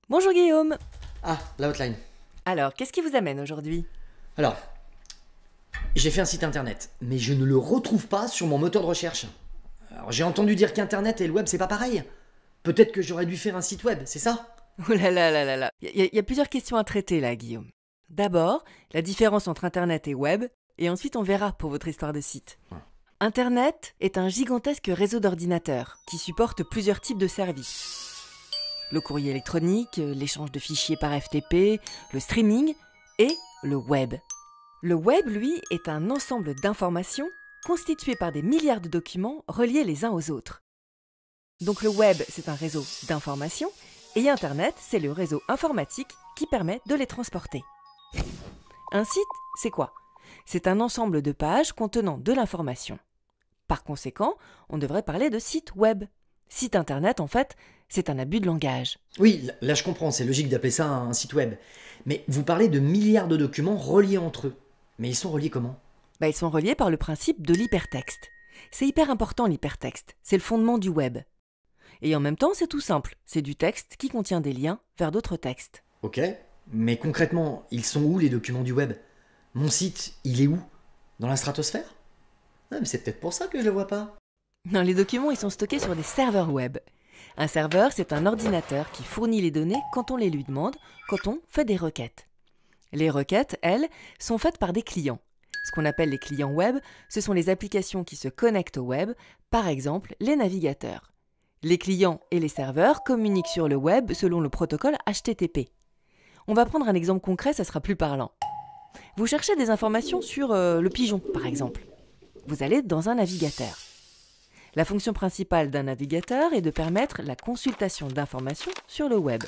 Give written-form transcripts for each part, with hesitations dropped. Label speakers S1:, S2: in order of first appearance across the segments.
S1: Bonjour Guillaume.
S2: Ah, la hotline.
S1: Alors, qu'est-ce qui vous amène aujourd'hui?
S2: Alors, j'ai fait un site internet, mais je ne le retrouve pas sur mon moteur de recherche. Alors, j'ai entendu dire qu'Internet et le web, c'est pas pareil. Peut-être que j'aurais dû faire un site web, c'est ça?
S1: Oh là là là là là. Il y a plusieurs questions à traiter là, Guillaume. D'abord, la différence entre Internet et web, et ensuite on verra pour votre histoire de site.
S2: Ouais.
S1: Internet est un gigantesque réseau d'ordinateurs qui supporte plusieurs types de services. Le courrier électronique, l'échange de fichiers par FTP, le streaming et le web. Le web, lui, est un ensemble d'informations constitué par des milliards de documents reliés les uns aux autres. Donc le web, c'est un réseau d'informations, et Internet, c'est le réseau informatique qui permet de les transporter. Un site, c'est quoi? C'est un ensemble de pages contenant de l'information. Par conséquent, on devrait parler de site web. Site Internet, en fait, c'est un abus de langage.
S2: Oui, là je comprends, c'est logique d'appeler ça un site web. Mais vous parlez de milliards de documents reliés entre eux. Mais ils sont reliés comment?
S1: Ils sont reliés par le principe de l'hypertexte. C'est hyper important l'hypertexte, c'est le fondement du web. Et en même temps, c'est tout simple, c'est du texte qui contient des liens vers d'autres textes.
S2: Ok, mais concrètement, ils sont où les documents du web? Mon site, il est où? Dans la stratosphère? Ah, mais c'est peut-être pour ça que je le vois pas.
S1: Non, les documents, ils sont stockés sur des serveurs web. Un serveur, c'est un ordinateur qui fournit les données quand on les lui demande, quand on fait des requêtes. Les requêtes, elles, sont faites par des clients. Ce qu'on appelle les clients web, ce sont les applications qui se connectent au web, par exemple les navigateurs. Les clients et les serveurs communiquent sur le web selon le protocole HTTP. On va prendre un exemple concret, ça sera plus parlant. Vous cherchez des informations sur le pigeon, par exemple. Vous allez dans un navigateur. La fonction principale d'un navigateur est de permettre la consultation d'informations sur le web.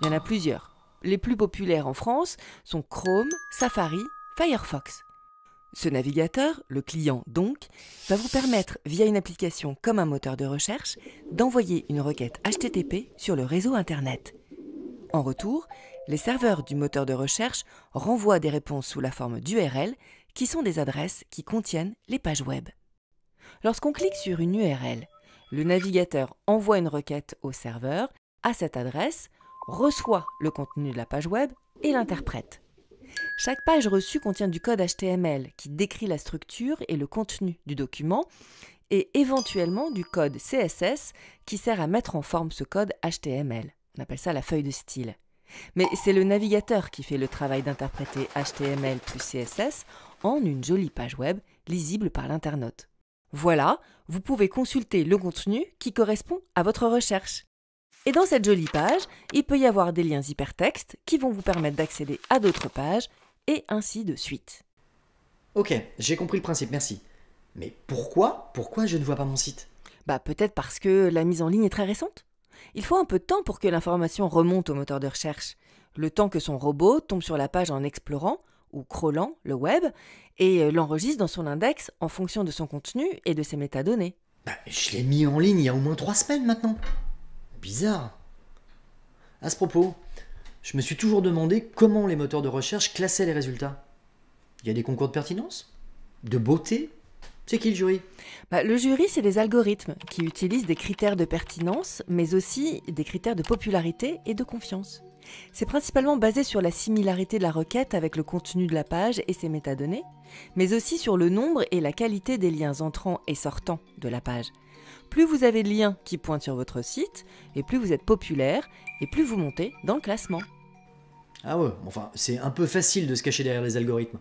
S1: Il y en a plusieurs. Les plus populaires en France sont Chrome, Safari, Firefox. Ce navigateur, le client donc, va vous permettre, via une application comme un moteur de recherche, d'envoyer une requête HTTP sur le réseau Internet. En retour, les serveurs du moteur de recherche renvoient des réponses sous la forme d'URL, qui sont des adresses qui contiennent les pages web. Lorsqu'on clique sur une URL, le navigateur envoie une requête au serveur à cette adresse, reçoit le contenu de la page web et l'interprète. Chaque page reçue contient du code HTML qui décrit la structure et le contenu du document et éventuellement du code CSS qui sert à mettre en forme ce code HTML. On appelle ça la feuille de style. Mais c'est le navigateur qui fait le travail d'interpréter HTML plus CSS en une jolie page web lisible par l'internaute. Voilà, vous pouvez consulter le contenu qui correspond à votre recherche. Et dans cette jolie page, il peut y avoir des liens hypertextes qui vont vous permettre d'accéder à d'autres pages et ainsi de suite.
S2: Ok, j'ai compris le principe, merci. Mais pourquoi je ne vois pas mon site?
S1: Peut-être parce que la mise en ligne est très récente. Il faut un peu de temps pour que l'information remonte au moteur de recherche. Le temps que son robot tombe sur la page en explorant ou crawlant le web et l'enregistre dans son index en fonction de son contenu et de ses métadonnées.
S2: Je l'ai mis en ligne il y a au moins 3 semaines maintenant. Bizarre. À ce propos, je me suis toujours demandé comment les moteurs de recherche classaient les résultats. Il y a des concours de pertinence? De beauté? C'est qui le jury?
S1: Le jury, c'est des algorithmes qui utilisent des critères de pertinence, mais aussi des critères de popularité et de confiance. C'est principalement basé sur la similarité de la requête avec le contenu de la page et ses métadonnées, mais aussi sur le nombre et la qualité des liens entrants et sortants de la page. Plus vous avez de liens qui pointent sur votre site, et plus vous êtes populaire, et plus vous montez dans le classement.
S2: Ah ouais, enfin, c'est un peu facile de se cacher derrière les algorithmes.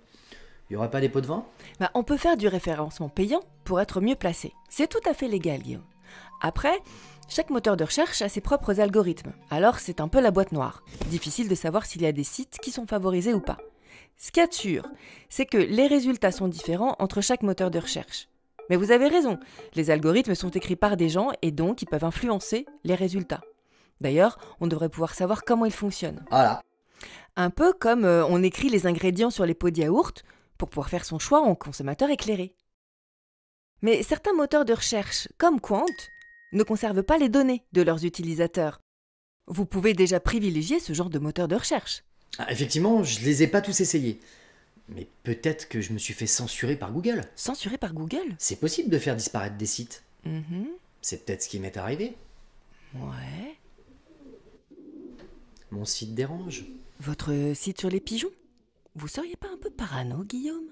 S2: Il n'y aurait pas des pots de vin?
S1: On peut faire du référencement payant pour être mieux placé. C'est tout à fait légal, Guillaume. Après, chaque moteur de recherche a ses propres algorithmes, alors c'est un peu la boîte noire. Difficile de savoir s'il y a des sites qui sont favorisés ou pas. Ce qu'il y a de sûr, c'est que les résultats sont différents entre chaque moteur de recherche. Mais vous avez raison, les algorithmes sont écrits par des gens et donc ils peuvent influencer les résultats. D'ailleurs, on devrait pouvoir savoir comment ils fonctionnent.
S2: Voilà.
S1: Un peu comme on écrit les ingrédients sur les pots de yaourt pour pouvoir faire son choix en consommateur éclairé. Mais certains moteurs de recherche, comme Quant, ne conservent pas les données de leurs utilisateurs. Vous pouvez déjà privilégier ce genre de moteur de recherche.
S2: Ah, effectivement, je les ai pas tous essayés. Mais peut-être que je me suis fait censurer par Google.
S1: Censuré par Google?
S2: C'est possible de faire disparaître des sites.
S1: Mhm.
S2: C'est peut-être ce qui m'est arrivé.
S1: Ouais.
S2: Mon site dérange.
S1: Votre site sur les pigeons? Vous seriez pas un peu parano, Guillaume?